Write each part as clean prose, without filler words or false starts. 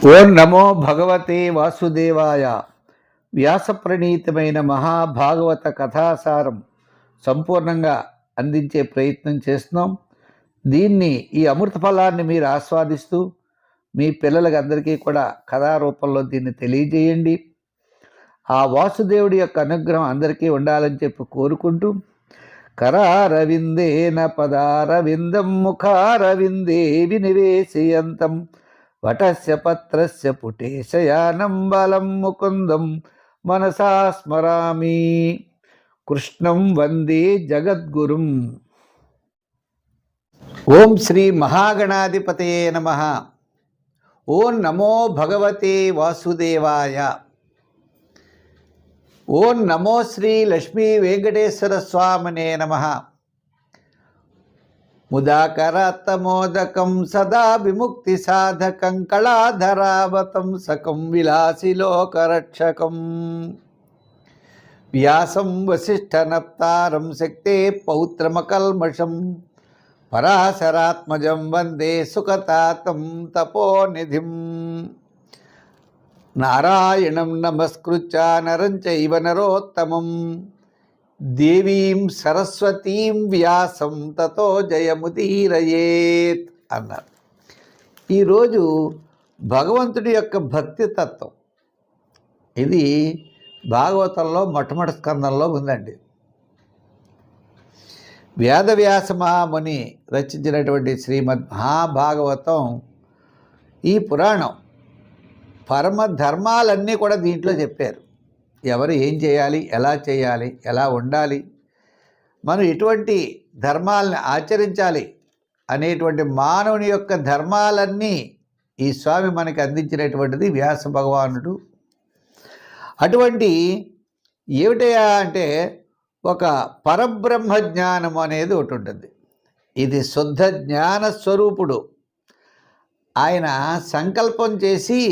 ఓం నమో భగవతే వాసుదేవాయ. వ్యాసప్రణీతమైన మహాభాగవత కథాసారం సంపూర్ణంగా అందించే ప్రయత్నం చేస్తున్నాం. ఈ అమృత ఫలాన్ని మీరు ఆస్వాదిస్తూ మీ పిల్లలకి అందరికీ కూడా కథారూపంలో దీన్ని తెలియజేయండి. ఆ వాసుదేవుడి యొక్క అనుగ్రహం అందరికీ ఉండాలని చెప్పి కోరుకుంటూ, కరారవిందేన పదారవిందం ముఖారవిందే వినివేశయంతం వటస్య పత్రస్య పుటేశయానం బలం ముకుందం మనసా స్మరామి. కృష్ణం వందే జగద్గురుం. ఓం శ్రీ మహాగణాధిపతయే నమః. ఓం నమో భగవతే వాసుదేవాయ. ఓం నమో శ్రీ లక్ష్మీ వెంకటేశ్వర స్వామినే నమః. ముదాకరాత్తమోదకం సదా విముక్తి సాధకం కళాధరావతం సకం విలాసిలోకరక్షకం వ్యాసం వసిష్ఠనప్తారం శక్తే పౌత్రమకల్మషం పరాశరాత్మజం వందే సుఖతాతం తపోనిధిం. నారాయణం నమస్కృత్య నరం చైవ నరోత్తమం దేవీం సరస్వతీం వ్యాసం తతో జయముదీరయేత్ అన్నారు. ఈరోజు భగవంతుడి యొక్క భక్తి తత్వం ఇది భాగవతంలో మొట్టమొదటి స్కందంలో ఉందండి. వేదవ్యాస మహాముని రచించినటువంటి శ్రీమద్ మహాభాగవతం ఈ పురాణం పరమ ధర్మాలన్నీ కూడా దీంట్లో చెప్పారు. ఎవరు ఏం చేయాలి, ఎలా ఉండాలి, మనం ఎటువంటి ధర్మాలని ఆచరించాలి అనేటువంటి మానవుని యొక్క ధర్మాలన్నీ ఈ స్వామి మనకి అందించినటువంటిది వ్యాస భగవానుడు. అటువంటి ఏమిటయా అంటే ఒక పరబ్రహ్మ జ్ఞానం అనేది ఒకటి ఉంటుంది. ఇది శుద్ధ జ్ఞాన స్వరూపుడు. ఆయన సంకల్పం చేసి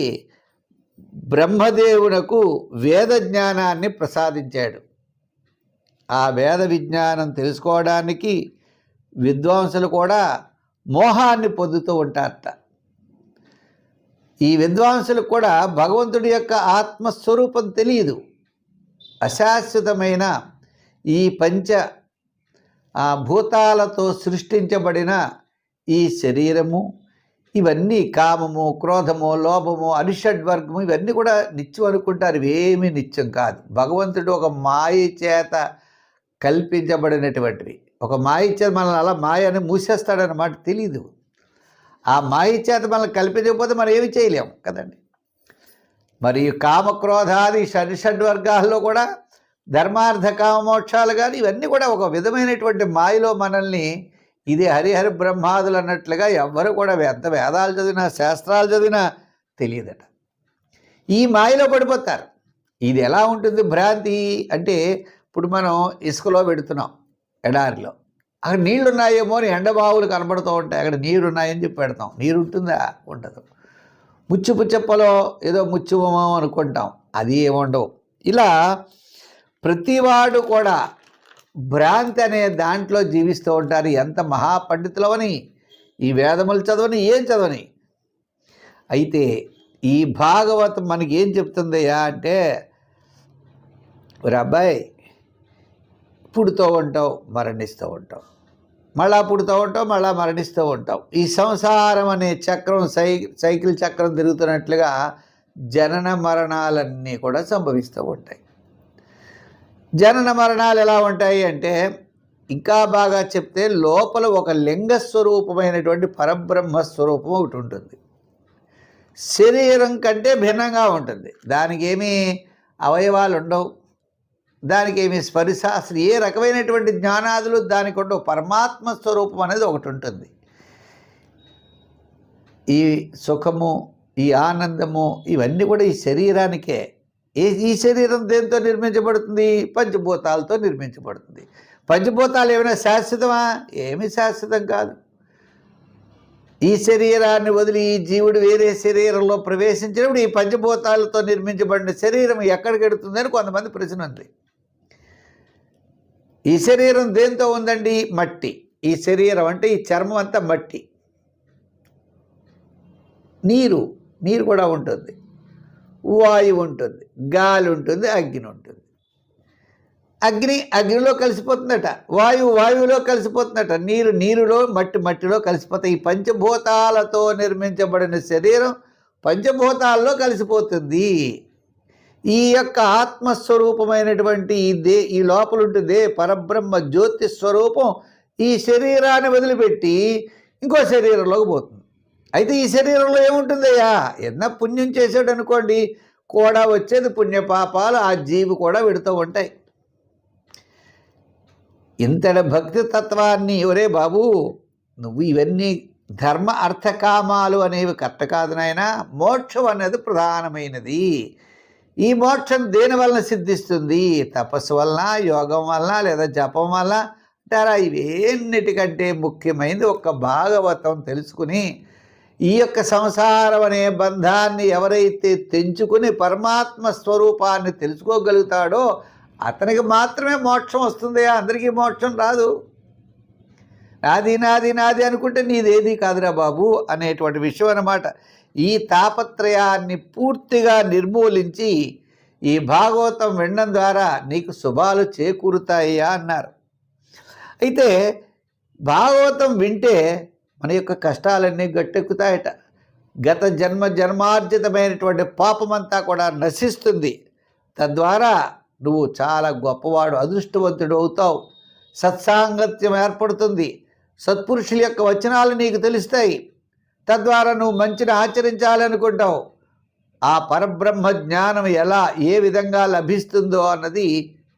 బ్రహ్మదేవునకు వేద జ్ఞానాన్ని ప్రసాదించాడు. ఆ వేద విజ్ఞానం తెలుసుకోవడానికి విద్వాంసులు కూడా మోహాన్ని పొందుతూ ఉంటారట. ఈ విద్వాంసులకు కూడా భగవంతుడి యొక్క ఆత్మస్వరూపం తెలియదు. అశాశ్వతమైన ఈ పంచ భూతాలతో సృష్టించబడిన ఈ శరీరము, ఇవన్నీ కామము, క్రోధము, లోభము, అరిషడ్వర్గము ఇవన్నీ కూడా నిత్యం అనుకుంటారు. ఇవేమీ నిత్యం కాదు. భగవంతుడు ఒక మాయ చేత కల్పించబడినటువంటివి. ఒక మాయ చేత మనల్ని అలా మాయని మూసేస్తాడన్నమాట. తెలీదు. ఆ మాయ చేత మనల్ని కల్పించకపోతే మనం ఏమి చేయలేము కదండి. మరి కామక్రోధాది షడ్వర్గాల్లో కూడా ధర్మార్థ కామమోక్షాలు కానీ ఇవన్నీ కూడా ఒక విధమైనటువంటి మాయలో మనల్ని, ఇది హరిహర బ్రహ్మాదులు అన్నట్లుగా ఎవ్వరు కూడా ఎంత వేదాలు చదివినా శాస్త్రాలు చదివినా తెలియదట. ఈ మాయలో పడిపోతారు. ఇది ఎలా ఉంటుంది భ్రాంతి అంటే, ఇప్పుడు మనం ఇసుకలో పెడుతున్నాం ఎడారిలో, అక్కడ నీళ్లు ఉన్నాయేమో అని ఎండబావులు కనబడుతూ ఉంటాయి. అక్కడ నీరు ఉన్నాయని చెప్పి పెడతాం. నీరు ఉంటుందా? ఉండదు. ముచ్చుపు చెప్పలో ఏదో ముచ్చుమో అనుకుంటాం, అది ఏముండవు. ఇలా ప్రతివాడు కూడా భ్రాంతి అనే దాంట్లో జీవిస్తూ ఉంటారు. ఎంత మహాపండితులవని, ఈ వేదములు చదవని, ఏం చదవని. అయితే ఈ భాగవతం మనకి ఏం చెప్తుందయ్యా అంటే, అబ్బాయి పుడుతూ ఉంటావు, మరణిస్తూ ఉంటావు, మళ్ళా పుడుతూ ఉంటావు, మళ్ళా మరణిస్తూ ఉంటావు. ఈ సంసారం అనే చక్రం సైకిల్ చక్రం తిరుగుతున్నట్లుగా జనన మరణాలన్నీ కూడా సంభవిస్తూ ఉంటాయి. జనన మరణాలు ఎలా ఉంటాయి అంటే, ఇంకా బాగా చెప్తే లోపల ఒక లింగస్వరూపమైనటువంటి పరబ్రహ్మ స్వరూపం ఒకటి ఉంటుంది. శరీరం కంటే భిన్నంగా ఉంటుంది. దానికి ఏమీ అవయవాలు ఉండవు, దానికి ఏమీ స్పర్శ, అసలు ఏ రకమైనటువంటి జ్ఞానాదులు దానికి ఉండవు. పరమాత్మ స్వరూపం అనేది ఒకటి ఉంటుంది. ఈ సుఖము, ఈ ఆనందము ఇవన్నీ కూడా ఈ శరీరానికే. ఈ శరీరం దేంతో నిర్మించబడుతుంది? పంచభూతాలతో నిర్మించబడుతుంది. పంచభూతాలు ఏమైనా శాశ్వతమా? ఏమీ శాశ్వతం కాదు. ఈ శరీరాన్ని వదిలి ఈ జీవుడు వేరే శరీరంలో ప్రవేశించినప్పుడు ఈ పంచభూతాలతో నిర్మించబడిన శరీరం ఎక్కడికి వెడుతుందని కొంతమంది ప్రశ్న ఉంది. ఈ శరీరం దేంతో ఉందండి? మట్టి. ఈ శరీరం అంటే ఈ చర్మం అంతా మట్టి. నీరు నీరు కూడా ఉంటుంది, వాయువు ఉంటుంది, గాలి ఉంటుంది, అగ్ని ఉంటుంది. అగ్ని అగ్నిలో కలిసిపోతుందట, వాయువు వాయువులో కలిసిపోతుందట, నీరు నీరులో, మట్టి మట్టిలో కలిసిపోతాయి. ఈ పంచభూతాలతో నిర్మించబడిన శరీరం పంచభూతాల్లో కలిసిపోతుంది. ఈ యొక్క ఆత్మస్వరూపమైనటువంటి ఈ లోపల ఉంటుంది పరబ్రహ్మ జ్యోతి స్వరూపం ఈ శరీరాన్ని వదిలిపెట్టి ఇంకో శరీరంలోకి పోతుంది. అయితే ఈ శరీరంలో ఏముంటుందయ్యా? ఏదన్నా పుణ్యం చేసాడు అనుకోండి, కూడా వచ్చేది పుణ్యపాపాలు, ఆ జీవి కూడా విడుతూ ఉంటాయి. ఇంతటి భక్తి తత్వాన్ని, ఒరే బాబు నువ్వు ఇవన్నీ ధర్మ అర్థకామాలు అనేవి కరెక్ట్ కాదు నాయనా, మోక్షం అనేది ప్రధానమైనది. ఈ మోక్షం దేని వలన సిద్ధిస్తుంది? తపస్సు వలన, యోగం వలన, లేదా జపం వలన అంటారా? ఇవేన్నిటికంటే ముఖ్యమైనది ఒక్క భాగవతం తెలుసుకుని ఈ యొక్క సంసారం అనే బంధాన్ని ఎవరైతే తెంచుకుని పరమాత్మ స్వరూపాన్ని తెలుసుకోగలుగుతాడో అతనికి మాత్రమే మోక్షం వస్తుంది. అందరికీ మోక్షం రాదు. నాది నాది నాది అనుకుంటే నీదేది కాదురా బాబు అనేటువంటి విషయం అన్నమాట. ఈ తాపత్రయాన్ని పూర్తిగా నిర్మూలించి ఈ భాగవతం వినడం ద్వారా నీకు శుభాలు చేకూరుతాయా అన్నారు. అయితే భాగవతం వింటే మన యొక్క కష్టాలన్నీ గట్టెక్కుతాయట. గత జన్మార్జితమైనటువంటి పాపమంతా కూడా నశిస్తుంది. తద్వారా నువ్వు చాలా గొప్పవాడు, అదృష్టవంతుడు అవుతావు. సత్సాంగత్యం ఏర్పడుతుంది. సత్పురుషుల యొక్క వచనాలు నీకు తెలుస్తాయి. తద్వారా నువ్వు మంచిని ఆచరించాలనుకుంటావు. ఆ పరబ్రహ్మ జ్ఞానం ఎలా, ఏ విధంగా లభిస్తుందో అన్నది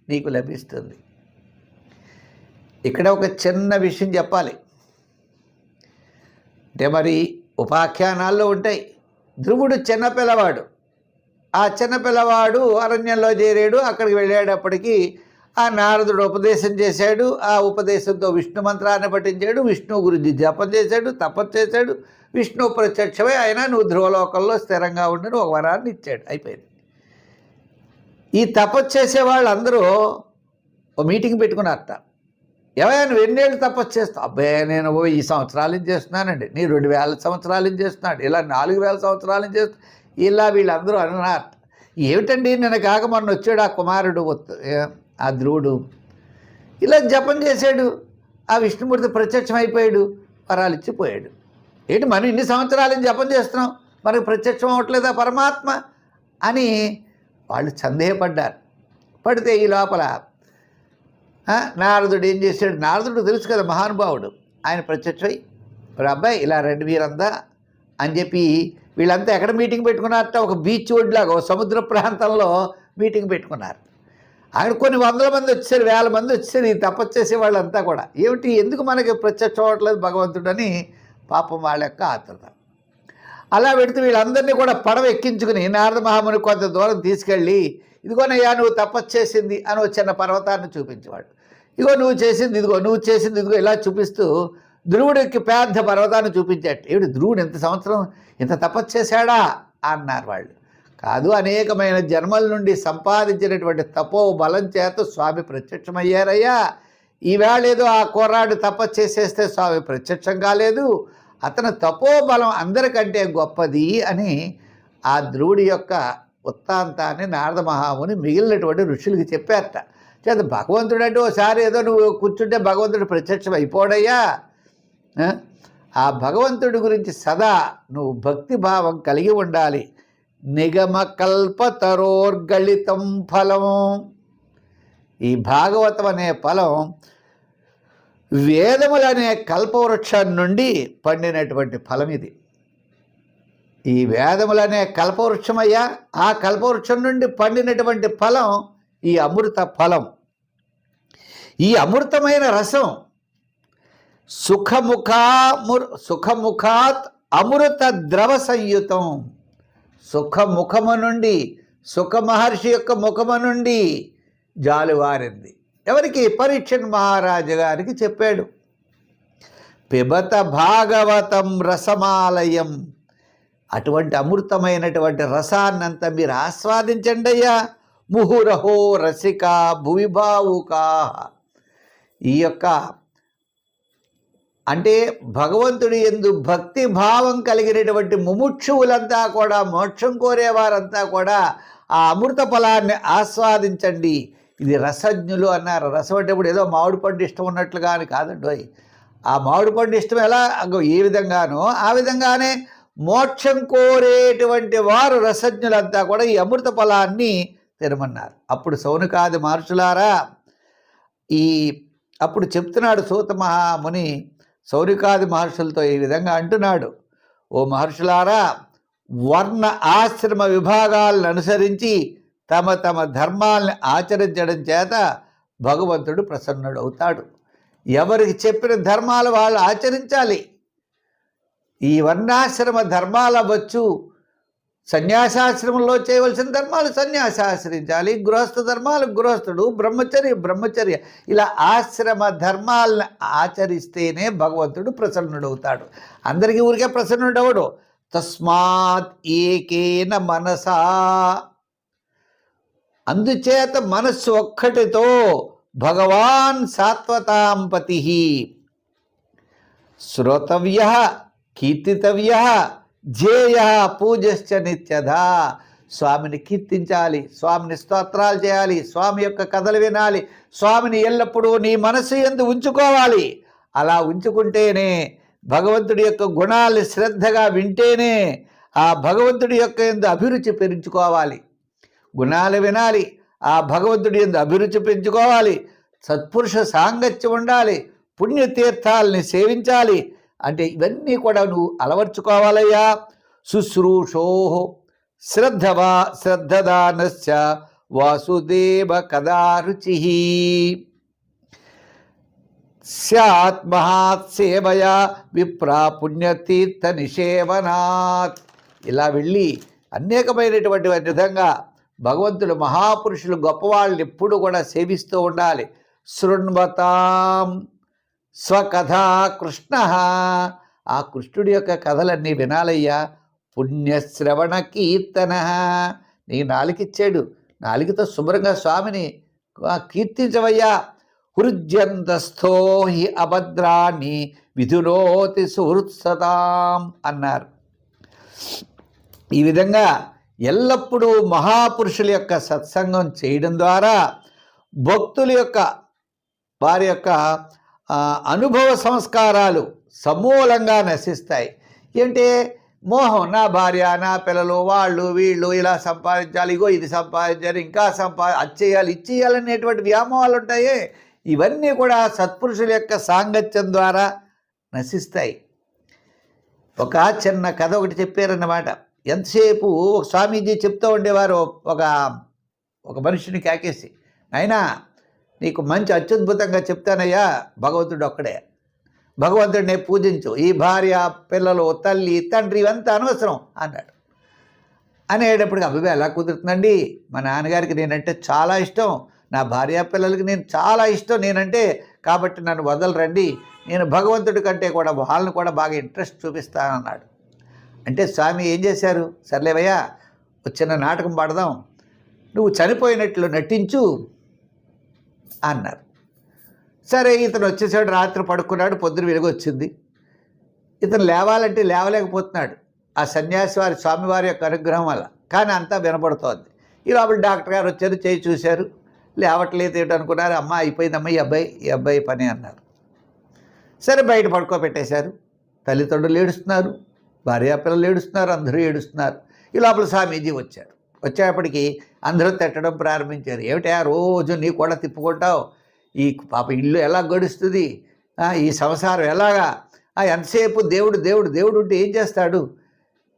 నీకు లభిస్తుంది. ఇక్కడ ఒక చిన్న విషయం చెప్పాలి. అంటే మరి ఉపాఖ్యానాల్లో ఉంటాయి. ధ్రువుడు చిన్నపిల్లవాడు. ఆ చిన్నపిల్లవాడు అరణ్యంలో చేరాడు. అక్కడికి వెళ్ళేటప్పటికీ ఆ నారదుడు ఉపదేశం చేశాడు. ఆ ఉపదేశంతో విష్ణు మంత్రాన్ని పఠించాడు, విష్ణువు గురించి జపం చేశాడు, తపస్సు చేశాడు. విష్ణువు ప్రత్యక్షమై ఆయన నువ్వు ధ్రువలోకంలో స్థిరంగా ఉండని ఒక వరాన్ని ఇచ్చాడు. అయిపోయింది. ఈ తపస్సు చేసే వాళ్ళందరూ ఓ మీటింగ్ పెట్టుకున్నారట. ఏవైనా నువ్వు ఎన్నేళ్ళు తపస్సు చేస్తావు? అబ్బాయి నేను 1000 సంవత్సరాల నుంచి చేస్తున్నానండి. నీ 2000 సంవత్సరాల నుంచి చేస్తున్నాడు, ఇలా 4000 సంవత్సరాల నుంచి చేస్తా, ఇలా వీళ్ళందరూ అన్నారు. ఏమిటండి నిన్న కాక మొన్న వచ్చాడు ఆ కుమారుడు, ఆ ధ్రువుడు, ఇలా జపం చేశాడు, ఆ విష్ణుమూర్తి ప్రత్యక్షం అయిపోయాడు, వరాలు ఇచ్చిపోయాడు. ఏంటి మనం ఇన్ని సంవత్సరాలని జపం చేస్తున్నాం, మనకు ప్రత్యక్షం అవ్వట్లేదా పరమాత్మ అని వాళ్ళు సందేహపడ్డారు. పడితే ఈ లోపల నారదుడు ఏం చేశాడు? నారదుడు తెలుసు కదా, మహానుభావుడు. ఆయన ప్రత్యక్షమై మరి అబ్బాయి ఇలా రండి మీరంతా అని చెప్పి వీళ్ళంతా ఎక్కడ మీటింగ్ పెట్టుకున్నారట? ఒక బీచ్ ఒడ్లాగా, ఒక సముద్ర ప్రాంతంలో మీటింగ్ పెట్టుకున్నారు. అక్కడ కొన్ని 100 మంది వచ్చారు, 1000 మంది వచ్చారు. ఈ తపస్సు చేసే వాళ్ళంతా కూడా ఏమిటి, ఎందుకు మనకి ప్రత్యక్షం అవ్వట్లేదు భగవంతుడని పాపం వాళ్ళ యొక్క ఆత్రత. అలా పెడితే వీళ్ళందరినీ కూడా పడవ ఎక్కించుకుని నారద మహాముని కొంత దూరం తీసుకెళ్ళి, ఇదిగోనయ్యా నువ్వు తపస్సు చేసింది అని వచ్చిన పర్వతాన్ని చూపించేవాడు. ఇగో నువ్వు చేసింది, ఇదిగో నువ్వు చేసింది, ఇదిగో ఇలా చూపిస్తూ ధ్రువుడికి పెద్ద పర్వతాన్ని చూపించాడు. ఏమిటి ధ్రువుడు ఇంత సంవత్సరం ఇంత తపస్సు చేశాడా అన్నారు వాళ్ళు. కాదు, అనేకమైన జన్మల నుండి సంపాదించినటువంటి తపో బలం చేత స్వామి ప్రత్యక్షమయ్యారయ్యా. ఈవేళ ఏదో ఆ కుర్రాడు తపస్సు చేసేస్తే స్వామి ప్రత్యక్షం కాలేదు, అతని తపోబలం అందరికంటే గొప్పది అని ఆ ధ్రువుడి యొక్క వృత్తాంతాన్ని నారద మహాముని మిగిలినటువంటి ఋషులకి చెప్పారట. చేత భగవంతుడు అంటే ఓసారి ఏదో నువ్వు కూర్చుంటే భగవంతుడు ప్రత్యక్షం అయిపోడయ్యా. ఆ భగవంతుడి గురించి సదా నువ్వు భక్తిభావం కలిగి ఉండాలి. నిగమ కల్పతరోర్గళితం ఫలం. ఈ భాగవతం అనే ఫలం వేదములనే కల్పవృక్షం నుండి పండినటువంటి ఫలం ఇది. ఈ వేదములనే కల్పవృక్షమయ్యా, ఆ కల్పవృక్షం నుండి పండినటువంటి ఫలం ఈ అమృత ఫలం. ఈ అమృతమైన రసం సుఖముఖాత్ అమృత ద్రవ సంయుతం. సుఖముఖము నుండి, సుఖ మహర్షి యొక్క ముఖము నుండి జాలువారింది. ఎవరికి? పరీక్షణ్ మహారాజు గారికి చెప్పాడు. పిబత భాగవతం రసమాలయం. అటువంటి అమృతమైనటువంటి రసాన్నంతా మీరు ఆస్వాదించండి అయ్యా. ముహురహో రసికా భువిభావుకా. ఈ యొక్క అంటే భగవంతుడి యందు భక్తి భావం కలిగినటువంటి ముముక్షువులంతా కూడా, మోక్షం కోరేవారంతా కూడా ఆ అమృత ఫలాన్ని ఆస్వాదించండి. ఇది రసజ్ఞులు అన్నారు. రసం అంటే ఇప్పుడు ఏదో మామిడి పండు ఇష్టం ఉన్నట్లుగా అని కాదండి. ఆ మామిడి పండు ఇష్టం ఎలా ఏ విధంగానో ఆ విధంగానే మోక్షం కోరేటువంటి వారు రసజ్ఞులంతా కూడా ఈ అమృత ఫలాన్ని తినమన్నారు. అప్పుడు సౌనకాది మహర్షులారా, అప్పుడు చెప్తున్నాడు సూత మహాముని సౌనకాది మహర్షులతో ఈ విధంగా అంటున్నాడు, ఓ మహర్షులారా, వర్ణ ఆశ్రమ విభాగాలను అనుసరించి తమ తమ ధర్మాలను ఆచరించడం చేత భగవంతుడు ప్రసన్నుడవుతాడు. ఎవరికి చెప్పిన ధర్మాలు వాళ్ళు ఆచరించాలి. ఈ వర్ణాశ్రమ ధర్మాలు అవ్వచ్చు, సన్యాసాశ్రమంలో చేయవలసిన ధర్మాలు సన్యాసి ఆచరించాలి, గృహస్థ ధర్మాలు గృహస్థుడు, బ్రహ్మచర్య ఇలా ఆశ్రమ ధర్మాలను ఆచరిస్తేనే భగవంతుడు ప్రసన్నుడవుతాడు. అందరికీ ఊరికే ప్రసన్నుడవడు. తస్మాత్ ఏకేన మనసా, అందుచేత మనస్సు ఒక్కటితో భగవాన్ సాత్వతాంపతి శ్రోతవ్య కీర్తితవ్య ధ్యేయ పూజశ్చ నిత్యదా. స్వామిని కీర్తించాలి, స్వామిని స్తోత్రాలు చేయాలి, స్వామి యొక్క కథలు వినాలి, స్వామిని ఎల్లప్పుడూ నీ మనసు యందు ఉంచుకోవాలి. అలా ఉంచుకుంటేనే, భగవంతుడి యొక్క గుణాలు శ్రద్ధగా వింటేనే ఆ భగవంతుడి యొక్క యందు అభిరుచి పెంచుకోవాలి. గుణాలు వినాలి, ఆ భగవంతుడి యందు అభిరుచి పెంచుకోవాలి, సత్పురుష సాంగత్యం ఉండాలి, పుణ్యతీర్థాలని సేవించాలి. అంటే ఇవన్నీ కూడా నువ్వు అలవర్చుకోవాలయ్యా. శుశ్రూషో శ్రద్ధదానస్య వాసుదేవ కదా రుచి స్యాత్ మహాత్ సేవయా విప్రా పుణ్యతీర్థ నిషేవనాత్. ఇలా వెళ్ళి అనేకమైనటువంటి విధంగా భగవంతుడు మహాపురుషులు గొప్పవాళ్ళని ఎప్పుడు కూడా సేవిస్తూ ఉండాలి. శృణ్వతాం స్వకథా కృష్ణ, ఆ కృష్ణుడి యొక్క కథలన్నీ వినాలయ్యా. పుణ్యశ్రవణ కీర్తన, నీ నాలుగిచ్చాడు, నాలుగుతో శుభ్రంగా స్వామిని కీర్తించవయ్యా. హృజ్యంతస్థో హి అభద్రాన్ని విధునోతి సుహృత్సతాం అన్నారు. ఈ విధంగా ఎల్లప్పుడూ మహాపురుషుల యొక్క సత్సంగం చేయడం ద్వారా భక్తుల యొక్క వారి యొక్క అనుభవ సంస్కారాలు సమూలంగా నశిస్తాయి. ఏంటే మోహం, నా భార్య, నా పిల్లలు, వాళ్ళు వీళ్ళు ఇలా సంపాదించాలి, ఇగో ఇది సంపాదించాలి, ఇంకా అది చేయాలి, ఇది చేయాలనేటువంటి వ్యామోహాలు ఉంటాయే, ఇవన్నీ కూడా సత్పురుషుల యొక్క సాంగత్యం ద్వారా నశిస్తాయి. ఒక చిన్న కథ ఒకటి చెప్పారన్నమాట. ఎంతసేపు ఒక స్వామీజీ చెప్తూ ఉండేవారు ఒక మనిషిని కాకేసి, అయినా నీకు మంచి అత్యద్భుతంగా చెప్తానయ్యా, భగవంతుడు ఒక్కడే, భగవంతుడిని పూజించు, ఈ భార్య పిల్లలు తల్లి తండ్రి ఇవంతా అనవసరం అన్నాడు. అనేటప్పటికి అభివే ఎలా కుదురుతుందండి, మా నాన్నగారికి నేనంటే చాలా ఇష్టం, నా భార్య పిల్లలకి నేను చాలా ఇష్టం నేనంటే, కాబట్టి నన్ను వదలరండి, నేను భగవంతుడి కంటే కూడా వాళ్ళని కూడా బాగా ఇంట్రెస్ట్ చూపిస్తానన్నాడు. అంటే స్వామి ఏం చేశారు, సర్లేవయ్యా చిన్న నాటకం పాడదాం, నువ్వు చనిపోయినట్లు నటించు అన్నారు. సరే, ఇతను వచ్చేసాడు, రాత్రి పడుకున్నాడు, పొద్దున వెలుగు వచ్చింది. ఇతను లేవాలంటే లేవలేకపోతున్నాడు ఆ సన్యాసి వారి స్వామివారి యొక్క అనుగ్రహం వల్ల, కానీ అంతా వినపడుతోంది. ఈ లోపల డాక్టర్ గారు వచ్చారు, చేయి చూశారు, లేవట్లేదు ఏంటి అనుకున్నారు. అమ్మ అయిపోయిందమ్మా ఈ అబ్బాయి పని అన్నారు. సరే, బయట పడుకోబెట్టేశారు. తల్లిదండ్రులు ఏడుస్తున్నారు, భార్యాపిల్లలు ఏడుస్తున్నారు, అందరూ ఏడుస్తున్నారు. ఈ లోపల స్వామీజీ వచ్చారు. వచ్చేప్పటికి అందరూ తిట్టడం ప్రారంభించారు. ఏమిటా రోజు నీ కూడా తిప్పుకుంటావు, ఈ పాప ఇల్లు ఎలా గడుస్తుంది, ఈ సంసారం ఎలాగా, ఎంతసేపు దేవుడు దేవుడు దేవుడు ఉంటే ఏం చేస్తాడు,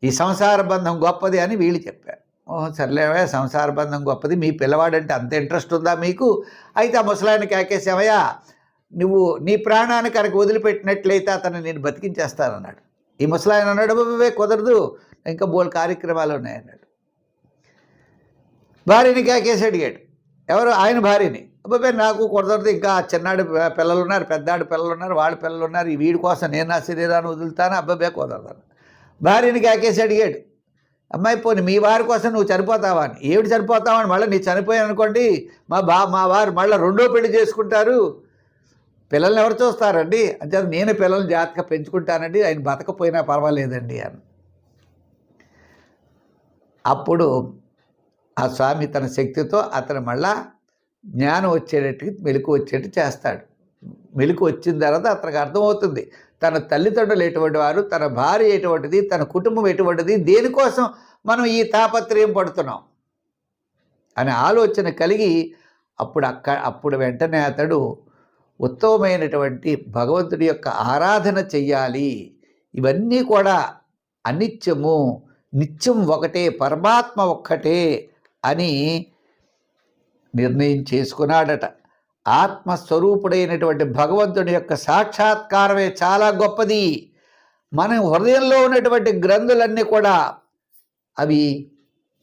ఈ సంసార బంధం గొప్పది అని వీళ్ళు చెప్పారు. ఓహో సర్లేవా, సంసార బంధం గొప్పది, మీ పిల్లవాడంటే అంత ఇంట్రెస్ట్ ఉందా మీకు, అయితే ఆ ముసలాయన కేకేసావయ్యా, నువ్వు నీ ప్రాణాన్ని కనుక వదిలిపెట్టినట్లయితే అతను నేను బతికించేస్తానన్నాడు. ఈ ముసలాయన అన్నాడు, అబ్బాబే కుదరదు, ఇంకా బోల్ కార్యక్రమాలు ఉన్నాయన్నాడు. భార్యని కేకేసి అడిగాడు, ఎవరు, ఆయన భార్యని. అబ్బాబే నాకు కుదరదు, ఇంకా చిన్నాడు పిల్లలు ఉన్నారు, పెద్దాడు పిల్లలు ఉన్నారు, వాళ్ళ పిల్లలు ఉన్నారు, ఈ వీడి కోసం నేను నా శరీరాన్ని వదులుతాను, అబ్బాబే కుదరదు. భార్యని కేకేసి అడిగాడు, అమ్మాయి పోనీ మీ వారి కోసం నువ్వు చనిపోతావా అని. ఏమిటి చనిపోతావని, మళ్ళీ నీ చనిపోయాను అనుకోండి మా వారు మళ్ళీ రెండో పెళ్లి చేసుకుంటారు, పిల్లల్ని ఎవరు చూస్తారండి? అంటే నేను పిల్లల్ని జాగ్రత్తగా పెంచుకుంటానండి, ఆయన బతకపోయినా పర్వాలేదండి అని. అప్పుడు ఆ స్వామి తన శక్తితో అతను మళ్ళా జ్ఞానం వచ్చేటట్టు, మెలకు వచ్చేటట్టు చేస్తాడు. మెలకు వచ్చిన తర్వాత అతనికి అర్థమవుతుంది తన తల్లిదండ్రులు ఎటువంటి వారు, తన భార్య ఎటువంటిది, తన కుటుంబం ఎటువంటిది, దేనికోసం మనం ఈ తాపత్రయం పడుతున్నాం అనే ఆలోచన కలిగి అప్పుడు వెంటనే అతడు ఉత్తమమైనటువంటి భగవంతుడి యొక్క ఆరాధన చెయ్యాలి. ఇవన్నీ కూడా అనిత్యము, నిత్యం ఒకటే, పరమాత్మ ఒక్కటే అని నిర్ణయం చేసుకున్నాడట. ఆత్మస్వరూపుడైనటువంటి భగవంతుడి యొక్క సాక్షాత్కారమే చాలా గొప్పది. మన హృదయంలో ఉన్నటువంటి గ్రంథులన్నీ కూడా అవి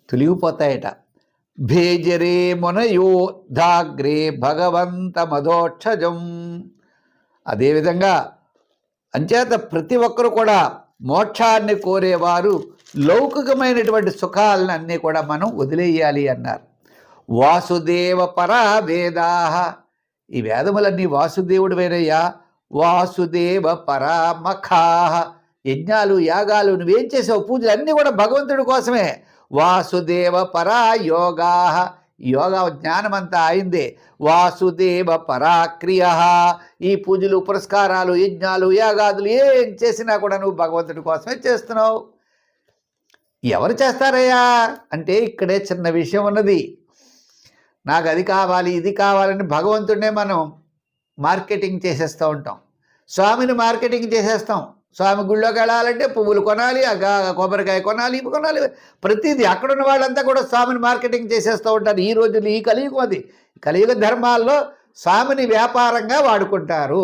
తొలగిపోతాయట. భేజరే మునయోధాగ్రే భగవంత మధోక్షజం. అదేవిధంగా అంచేత ప్రతి ఒక్కరు కూడా మోక్షాన్ని కోరేవారు లౌకికమైనటువంటి సుఖాలను అన్నీ కూడా మనం వదిలేయాలి అన్నారు. వాసుదేవ పరా వేదాహ, ఈ వేదములన్నీ వాసుదేవుడు వేరయ్యా. వాసుదేవ పరామఖాహ, యజ్ఞాలు యాగాలు నువ్వేం చేసావు, పూజలు అన్నీ కూడా భగవంతుడి కోసమే. వాసుదేవ పరా యోగాహ, యోగా జ్ఞానమంతా అయిందే. వాసుదేవ పరాక్రియ, ఈ పూజలు పురస్కారాలు యజ్ఞాలు యాగాదులు ఏం చేసినా కూడా నువ్వు భగవంతుడి కోసమే చేస్తున్నావు. ఎవరు చేస్తారయ్యా అంటే ఇక్కడే చిన్న విషయం ఉన్నది. నాకు అది కావాలి ఇది కావాలని భగవంతుడినే మనం మార్కెటింగ్ చేసేస్తూ ఉంటాం. స్వామిని మార్కెటింగ్ చేసేస్తాం. స్వామి గుళ్ళోకి వెళ్ళాలంటే పువ్వులు కొనాలి, కొబ్బరికాయ కొనాలి, ఇవి కొనాలి, ప్రతిదీ. అక్కడున్న వాళ్ళంతా కూడా స్వామిని మార్కెటింగ్ చేసేస్తూ ఉంటారు. ఈ రోజులు ఈ కలియుగం అది. కలియుగ ధర్మాల్లో స్వామిని వ్యాపారంగా వాడుకుంటారు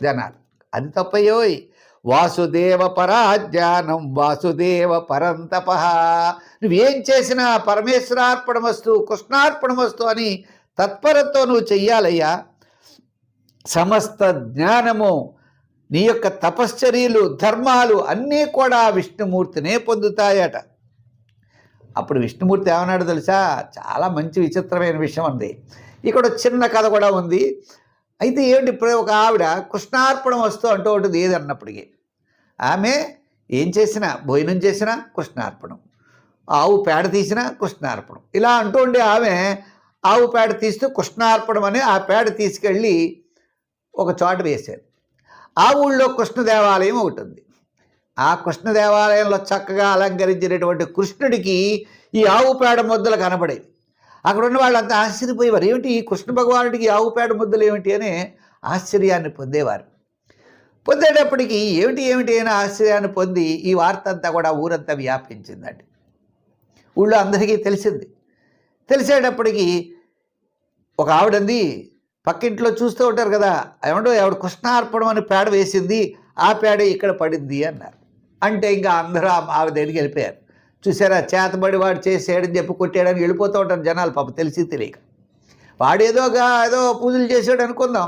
జనాలు. అది తప్పయోయ్. వాసుదేవ పరాజ్ఞానం వాసుదేవ పరంతప, నువ్వేం చేసినా పరమేశ్వరార్పణమస్తు కృష్ణార్పణమస్తు అని తత్పరతో నువ్వు చెయ్యాలయ్యా. సమస్త జ్ఞానము, నీ యొక్క తపశ్చర్యలు, ధర్మాలు అన్నీ కూడా విష్ణుమూర్తినే పొందుతాయట. అప్పుడు విష్ణుమూర్తి ఏమన్నాడు తెలుసా? చాలా మంచి విచిత్రమైన విషయం ఉంది. ఇక్కడ చిన్న కథ కూడా ఉంది. అయితే ఏంటి, ఇప్పుడు ఒక ఆవిడ కృష్ణార్పణం వస్తూ అంటూ ఉంటుంది ఏదన్నప్పటికీ. ఆమె ఏం చేసినా, భోజనం చేసినా కృష్ణార్పణం, ఆవు పేడ తీసినా కృష్ణార్పణం, ఇలా అంటూ ఉండే ఆమె ఆవు పేడ తీస్తూ కృష్ణార్పణం అని ఆ పేడ తీసుకెళ్ళి ఒక చోట వేశారు. ఆ ఊళ్ళో కృష్ణ దేవాలయం ఒకటి ఉంది. ఆ కృష్ణ దేవాలయంలో చక్కగా అలంకరించినటువంటి కృష్ణుడికి ఈ ఆవు పేడ ముద్దలు కనబడేవి. అక్కడ ఉన్న వాళ్ళంతా ఆశ్చర్యపోయేవారు. ఏమిటి ఈ కృష్ణ భగవానుడికి ఆవు పేడ ముద్దలు ఏమిటి అని ఆశ్చర్యాన్ని పొందేవారు. పొందేటప్పటికీ ఏమిటి అని ఆశ్చర్యాన్ని పొంది ఈ వార్త అంతా కూడా ఊరంతా వ్యాపించిందండి. ఊళ్ళో అందరికీ తెలిసింది. తెలిసేటప్పటికీ ఒక ఆవిడంది, పక్కింట్లో చూస్తూ ఉంటారు కదా, ఆవిడ కృష్ణార్పణం అని పేడ వేసింది, ఆ పేడ ఇక్కడ పడింది అన్నారు. అంటే ఇంకా అందరూ ఆవిడ దగ్గరికి వెళ్ళిపోయారు. చూసారా, చేతబడి వాడు చేసాడని చెప్పి కొట్టాడని వెళ్ళిపోతూ ఉంటారు జనాలు, పాప తెలిసి తెలియక. వాడు ఏదో పూజలు చేసాడు అనుకుందాం,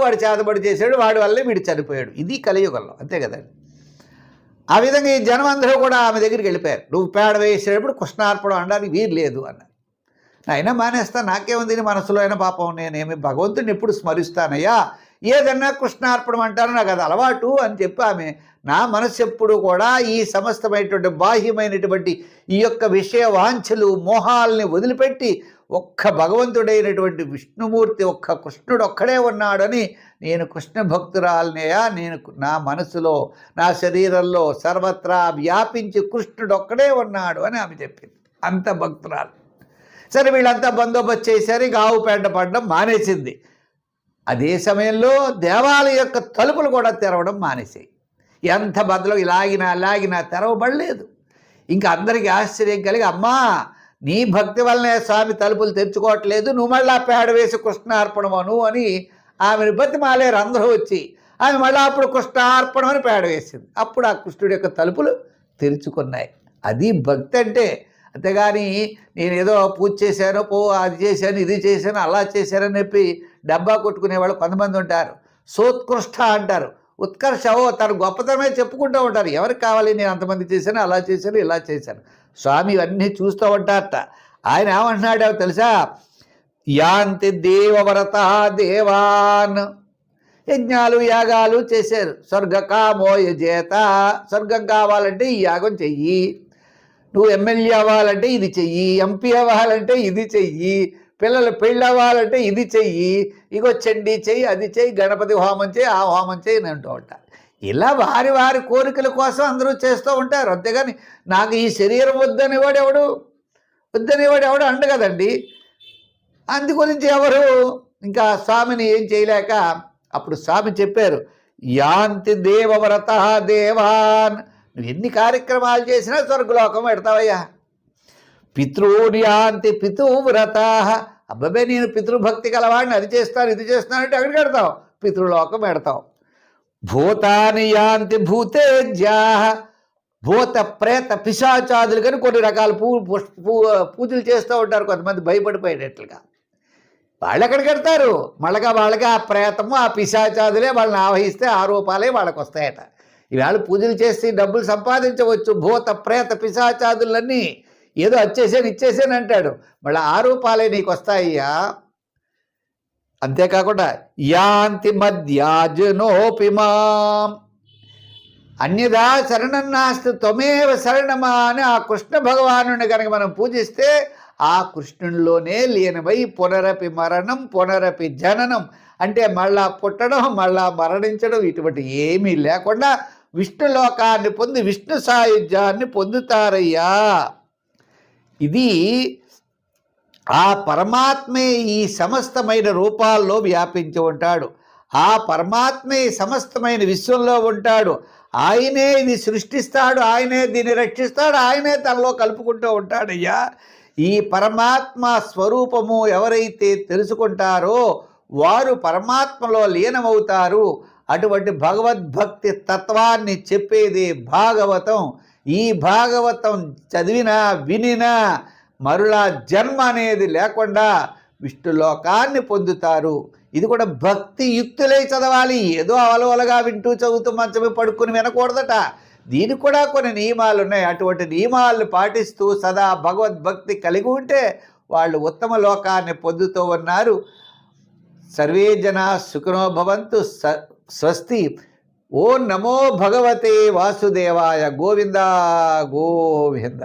వాడు చేతబడి చేశాడు, వాడి వల్లే వీడు చనిపోయాడు. ఇది కలియుగంలో, అంతే కదండి. ఆ విధంగా ఈ జనం అందరూ కూడా ఆమె దగ్గరికి వెళ్ళిపోయారు. నువ్వు పేడ వేసేటప్పుడు కృష్ణార్పణం అనడానికి వీలు లేదు అన్నారు. అయినా మానేస్తా, నాకేముంది మనసులో అయినా, పాపం నేనేమి భగవంతుడిని ఎప్పుడు స్మరిస్తానయ్యా, ఏదన్నా కృష్ణార్పణం అంటారు, నాకు అది అలవాటు అని చెప్పి ఆమె, నా మనసు ఎప్పుడు కూడా ఈ సమస్తమైనటువంటి బాహ్యమైనటువంటి ఈ యొక్క విషయ వాంఛలు మోహాల్ని వదిలిపెట్టి ఒక్క భగవంతుడైనటువంటి విష్ణుమూర్తి, ఒక్క కృష్ణుడు ఒక్కడే ఉన్నాడని, నేను కృష్ణ భక్తురాలనేయా, నేను నా మనసులో నా శరీరంలో సర్వత్రా వ్యాపించి కృష్ణుడు ఒక్కడే ఉన్నాడు అని ఆమె చెప్పింది. అంత భక్తురాలు. సరే, వీళ్ళంతా బందోబస్తు చేశారు. ఇక ఆవు పేడ పడడం మానేసింది. అదే సమయంలో దేవాలయం యొక్క తలుపులు కూడా తెరవడం మానేసాయి. ఎంత బద్దలో లాగినా తెరవబడలేదు. ఇంకా అందరికీ ఆశ్చర్యం కలిగి, అమ్మా నీ భక్తి వల్లనే స్వామి తలుపులు తెరుచుకోవట్లేదు, నువ్వు మళ్ళీ పేడ వేసి కృష్ణార్పణమను అని ఆమెను బతిమాలేరు అందరూ వచ్చి. ఆమె మళ్ళీ అప్పుడు కృష్ణార్పణం అని పేడ వేసింది. అప్పుడు ఆ కృష్ణుడి యొక్క తలుపులు తెరుచుకున్నాయి. అది భక్తి అంటే. అంతేగాని నేను ఏదో పూజ చేశాను, అది చేశాను, ఇది చేశాను, అలా చేశానని చెప్పి డబ్బా కొట్టుకునే వాళ్ళు కొంతమంది ఉంటారు. సోత్కృష్ట అంటారు, ఉత్కర్ష, తన గొప్పతనమే చెప్పుకుంటూ ఉంటారు. ఎవరికి కావాలి, నేను అంతమంది చేశాను, అలా చేశాను, ఇలా చేశాను. స్వామి ఇవన్నీ చూస్తూ ఉంటారట. ఆయన ఏమంటున్నాడో తెలుసా? యాంతి దేవవ్రత దేవాన్, యజ్ఞాలు యాగాలు చేశారు. స్వర్గకామో యజేత, స్వర్గం కావాలంటే ఈ యాగం చెయ్యి, నువ్వు ఎమ్మెల్యే అవ్వాలంటే ఇది చెయ్యి, ఎంపీ అవ్వాలంటే ఇది చెయ్యి, పిల్లలు పెళ్ళి అవ్వాలంటే ఇది చెయ్యి, ఇగో చండీ చెయ్యి, అది చెయ్యి, గణపతి హోమం చెయ్యి, ఆ హోమం చెయ్యి అని అంటూ ఉంటారు. ఇలా వారి వారి కోరికల కోసం అందరూ చేస్తూ ఉంటారు. అంతేగాని నాకు ఈ శరీరం వద్దనేవాడు ఎవడు అండు కదండి. అందు గురించి ఎవరు ఇంకా స్వామిని ఏం చేయలేక అప్పుడు స్వామి చెప్పారు, యాంతి దేవవ్రత దేవాన్, నువ్వు ఎన్ని కార్యక్రమాలు చేసినా స్వర్గలోకం పెడతావయ్యా. పితృని యాంతి పితృవ్రత, అబ్బాబే నేను పితృభక్తి గలవాడిని, అది చేస్తాను ఇది చేస్తాను అంటే అక్కడికి పెడతావు, పితృలోకం పెడతావు. భూతాని యాంతి భూతేజ్యా, భూత ప్రేత పిశాచాదులు కానీ కొన్ని రకాల పూజలు చేస్తూ ఉంటారు కొంతమంది భయపడిపోయేటట్లుగా. వాళ్ళు ఎక్కడికి వెళ్తారు, వాళ్ళకి ఆ ప్రేతము ఆ పిశాచాదులే వాళ్ళని ఆవహిస్తే ఆ రూపాలే వాళ్ళకి వస్తాయట. ఇవాళ పూజలు చేసి డబ్బులు సంపాదించవచ్చు. భూత ప్రేత పిశాచాదులన్నీ ఏదో ఇచ్చేసాను అంటాడు, మళ్ళీ ఆ రూపాలే నీకు వస్తాయ్యా. అంతేకాకుండా యాంతి మధ్యాజనోపిమాం, అన్యదా శరణం నాస్తి త్వమేవ శరణమా అని ఆ కృష్ణ భగవానుని కనుక మనం పూజిస్తే ఆ కృష్ణునిలోనే లీనమై పునరపి మరణం పునరపి జననం అంటే మళ్ళా పుట్టడం మళ్ళా మరణించడం ఇటువంటి ఏమీ లేకుండా విష్ణులోకాన్ని పొంది విష్ణు సాయుధ్యాన్ని పొందుతారయ్యా. ఇది ఆ పరమాత్మే ఈ సమస్తమైన రూపాల్లో వ్యాపించి ఉంటాడు. ఆ పరమాత్మే సమస్తమైన విశ్వంలో ఉంటాడు. ఆయనే ఇది సృష్టిస్తాడు, ఆయనే దీన్ని రక్షిస్తాడు, ఆయనే తనలో కలుపుకుంటూ ఉంటాడయ్యా. ఈ పరమాత్మ స్వరూపము ఎవరైతే తెలుసుకుంటారో వారు పరమాత్మలో లీనమవుతారు. అటువంటి భగవద్భక్తి తత్వాన్ని చెప్పేది భాగవతం. ఈ భాగవతం చదివినా వినినా మరులా జన్మ అనేది లేకుండా విష్ణులోకాన్ని పొందుతారు. ఇది కూడా భక్తి యుక్తులై చదవాలి. ఏదో అవలవలగా వింటూ చదువుతూ మంచమే పడుకుని వినకూడదట. దీనికి కూడా కొన్ని నియమాలు ఉన్నాయి. అటువంటి నియమాలను పాటిస్తూ సదా భగవద్భక్తి కలిగి ఉంటే వాళ్ళు ఉత్తమ లోకాన్ని పొందుతూ ఉన్నారు. సర్వే జనా సుఖినో భవంతు. స్వస్తి. ఓం నమో భగవతే వాసుదేవాయ. గోవింద గోవింద.